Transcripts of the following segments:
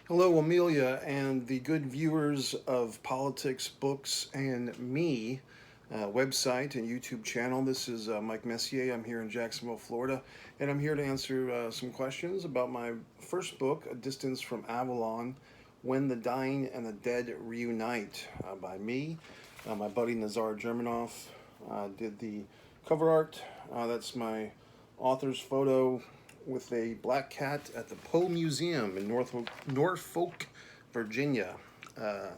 Hello, Amelia, and the good viewers of Politics, Books, and Me website and YouTube channel. This is Mike Messier. I'm here in Jacksonville, Florida, and I'm here to answer some questions about my first book, A Distance from Avalon, When the Dying and the Dead Reunite, by me. My buddy Nazar Germanoff did the cover art. That's my author's photo with a black cat at the Poe Museum in Norfolk, Virginia. Uh,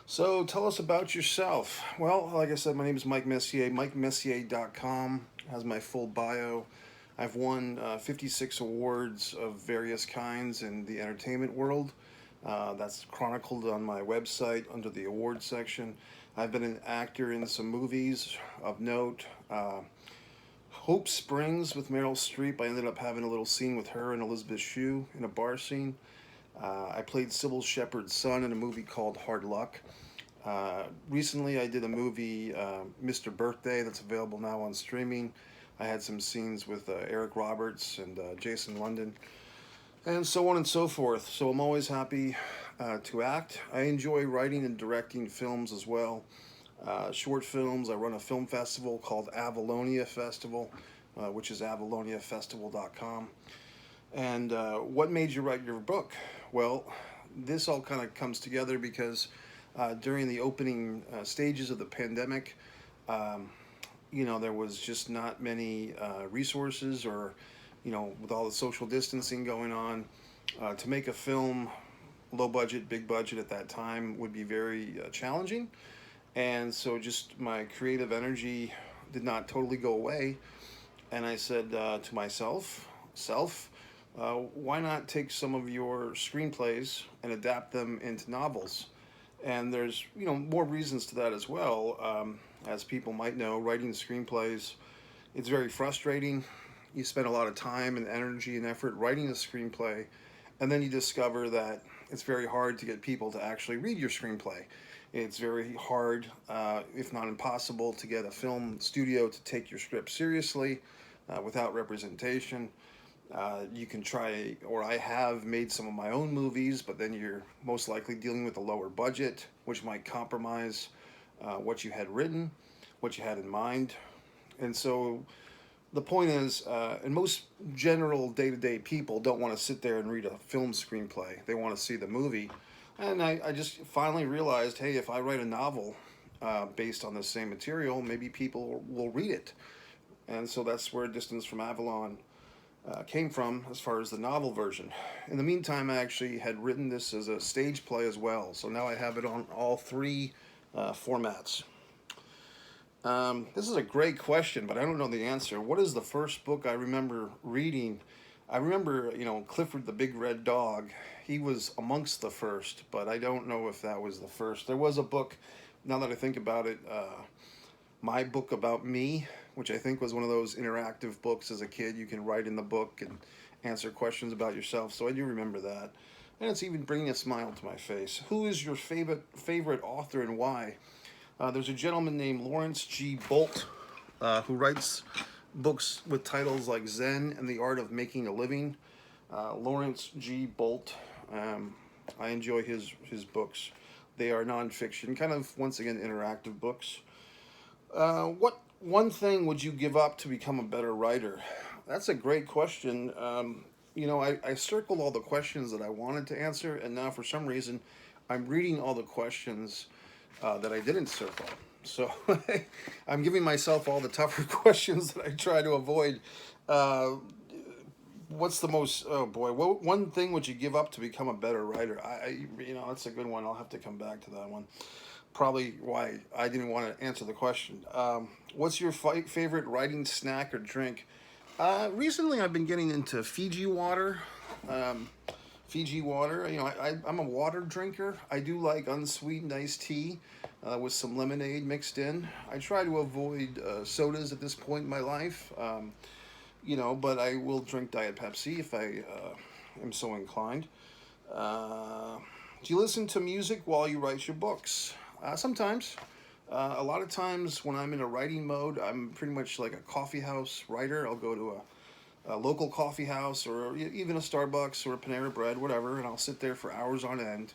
so tell us about yourself. Well, like I said, my name is Mike Messier. MikeMessier.com has my full bio. I've won 56 awards of various kinds in the entertainment world. That's chronicled on my website under the awards section. I've been an actor in some movies of note. Hope Springs with Meryl Streep. I ended up having a little scene with her and Elizabeth Shue in a bar scene. I played Sybil Shepherd's son in a movie called Hard Luck. Recently, I did a movie, Mr. Birthday, that's available now on streaming. I had some scenes with Eric Roberts and Jason London, and so on and so forth. So I'm always happy to act. I enjoy writing and directing films as well. Short films. I run a film festival called Avalonia Festival, which is avaloniafestival.com. And what made you write your book? Well, this all kind of comes together because during the opening stages of the pandemic, there was just not many resources, or, with all the social distancing going on, to make a film, low budget, big budget at that time, would be very challenging. And so just my creative energy did not totally go away. And I said to myself, why not take some of your screenplays and adapt them into novels? And there's, more reasons to that as well. As people might know, writing screenplays, it's very frustrating. You spend a lot of time and energy and effort writing a screenplay, and then you discover that it's very hard to get people to actually read your screenplay. It's very hard, if not impossible, to get a film studio to take your script seriously without representation. You can try, or I have made some of my own movies, but then you're most likely dealing with a lower budget, which might compromise what you had written, what you had in mind. And so the point is, and most general day-to-day people don't want to sit there and read a film screenplay. They want to see the movie. And I just finally realized, hey, if I write a novel based on the same material, maybe people will read it. And so that's where Distance from Avalon came from as far as the novel version. In the meantime, I actually had written this as a stage play as well. So now I have it on all three formats. This is a great question, but I don't know the answer. What is the first book I remember reading? I remember, Clifford the Big Red Dog. He was amongst the first, but I don't know if that was the first. There was a book, now that I think about it, My Book About Me, which I think was one of those interactive books as a kid. You can write in the book and answer questions about yourself, so I do remember that. And it's even bringing a smile to my face. Who is your favorite author and why? There's a gentleman named Lawrence G. Bolt who writes books with titles like Zen and the Art of Making a Living. Lawrence G. Bolt. I enjoy his books. They are nonfiction, kind of, once again, interactive books. What one thing would you give up to become a better writer? That's a great question. I circled all the questions that I wanted to answer, and now for some reason, I'm reading all the questions that I didn't circle. So I'm giving myself all the tougher questions that I try to avoid. What's the most, oh boy, what one thing would you give up to become a better writer? That's a good one. I'll have to come back to that one. Probably why I didn't want to answer the question. What's your favorite writing snack or drink? Recently I've been getting into Fiji water. Fiji water, I'm a water drinker. I do like unsweetened iced tea with some lemonade mixed in. I try to avoid sodas at this point in my life. But I will drink Diet Pepsi if I am so inclined. Do you listen to music while you write your books? Sometimes. A lot of times when I'm in a writing mode, I'm pretty much like a coffee house writer. I'll go to a local coffee house or even a Starbucks or a Panera Bread, whatever, and I'll sit there for hours on end.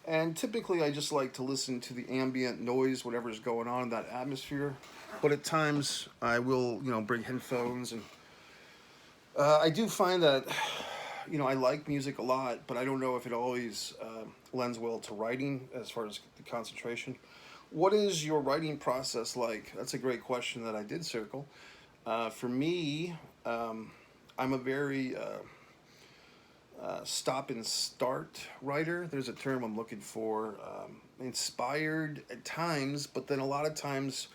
And typically, I just like to listen to the ambient noise, whatever's going on in that atmosphere. But at times, I will, bring headphones, and I do find that, I like music a lot, but I don't know if it always lends well to writing as far as the concentration. What is your writing process like? That's a great question that I did circle. For me, I'm a very stop and start writer. There's a term I'm looking for. Inspired at times, but then a lot of times,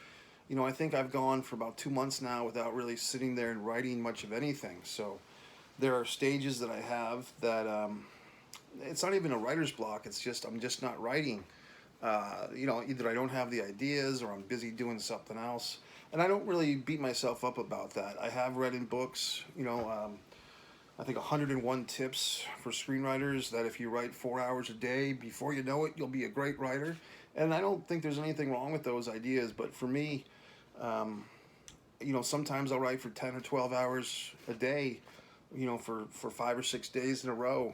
I think I've gone for about 2 months now without really sitting there and writing much of anything. So there are stages that I have that it's not even a writer's block. It's just I'm just not writing. Either I don't have the ideas or I'm busy doing something else. And I don't really beat myself up about that. I have read in books, I think 101 tips for screenwriters that if you write 4 hours a day, before you know it, you'll be a great writer. And I don't think there's anything wrong with those ideas. But for me, sometimes I'll write for 10 or 12 hours a day, for 5 or 6 days in a row.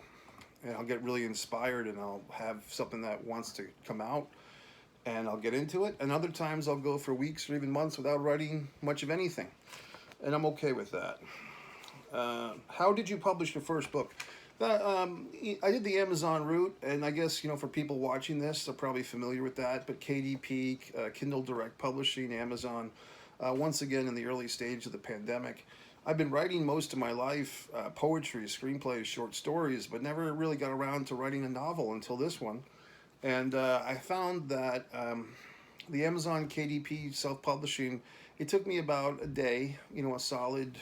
And I'll get really inspired and I'll have something that wants to come out and I'll get into it. And other times I'll go for weeks or even months without writing much of anything. And I'm okay with that. How did you publish your first book? I did the Amazon route, and I guess, for people watching this, they're probably familiar with that, but KDP, Kindle Direct Publishing, Amazon, once again in the early stage of the pandemic. I've been writing most of my life, poetry, screenplays, short stories, but never really got around to writing a novel until this one. And I found that the Amazon KDP self-publishing, it took me about a day, a solid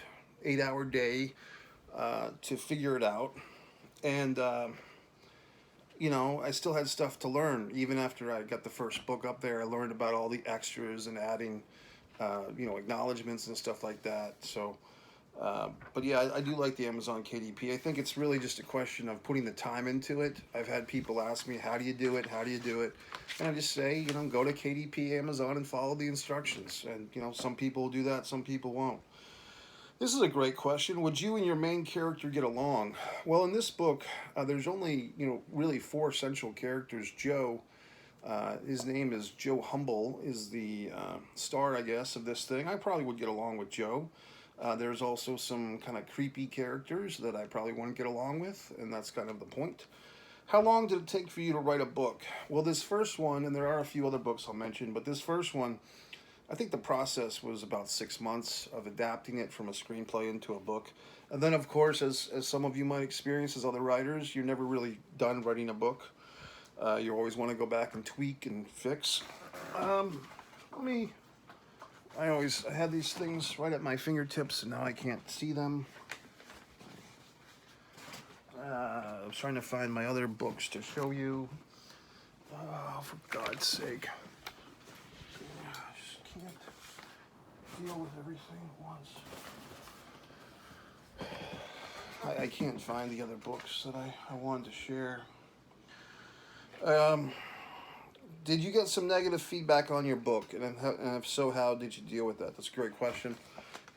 8-hour day to figure it out. And, I still had stuff to learn. Even after I got the first book up there, I learned about all the extras and adding, acknowledgments and stuff like that. So, but yeah, I do like the Amazon KDP. I think it's really just a question of putting the time into it. I've had people ask me, how do you do it? How do you do it? And I just say, go to KDP Amazon and follow the instructions. And, some people do that, some people won't. This is a great question. Would you and your main character get along? Well, in this book, there's only, really 4 central characters. Joe, his name is Joe Humble, is the star, I guess, of this thing. I probably would get along with Joe. There's also some kind of creepy characters that I probably wouldn't get along with, and that's kind of the point. How long did it take for you to write a book? Well, this first one, and there are a few other books I'll mention, but this first one, I think the process was about 6 months of adapting it from a screenplay into a book. And then, of course, as some of you might experience as other writers, you're never really done writing a book. You always want to go back and tweak and fix. I had these things right at my fingertips, and now I can't see them. I was trying to find my other books to show you. Oh, for God's sake. Can't deal with everything at once. I can't find the other books that I wanted to share. Did you get some negative feedback on your book? And if so, how did you deal with that? That's a great question.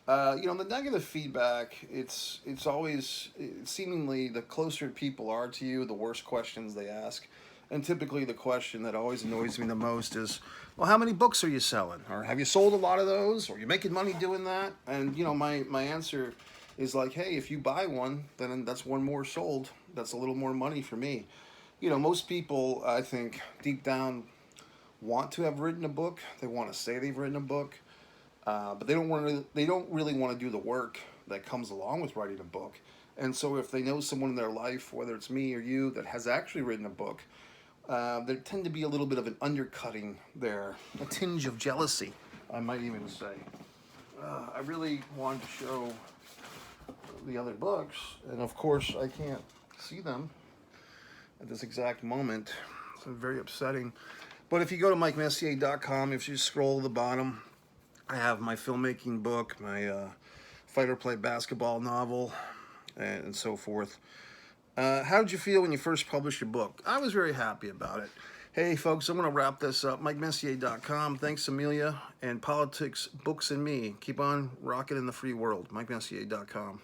The negative feedback, it's always, seemingly the closer people are to you, the worse questions they ask. And typically the question that always annoys me the most is, well, how many books are you selling? Or have you sold a lot of those? Or are you making money doing that? And, my answer is like, hey, if you buy one, then that's one more sold. That's a little more money for me. Most people, I think, deep down want to have written a book. They want to say they've written a book. But they don't really want to do the work that comes along with writing a book. And so if they know someone in their life, whether it's me or you, that has actually written a book, there tend to be a little bit of an undercutting there, a tinge of jealousy, I might even say. I really wanted to show the other books, and of course I can't see them at this exact moment. It's very upsetting. But if you go to MikeMessier.com, if you scroll to the bottom, I have my filmmaking book, my fight or play basketball novel, and so forth. How did you feel when you first published your book? I was very happy about it. Hey, folks, I'm going to wrap this up. MikeMessier.com. Thanks, Amelia. And Politics, Books, and Me. Keep on rocking in the free world. MikeMessier.com.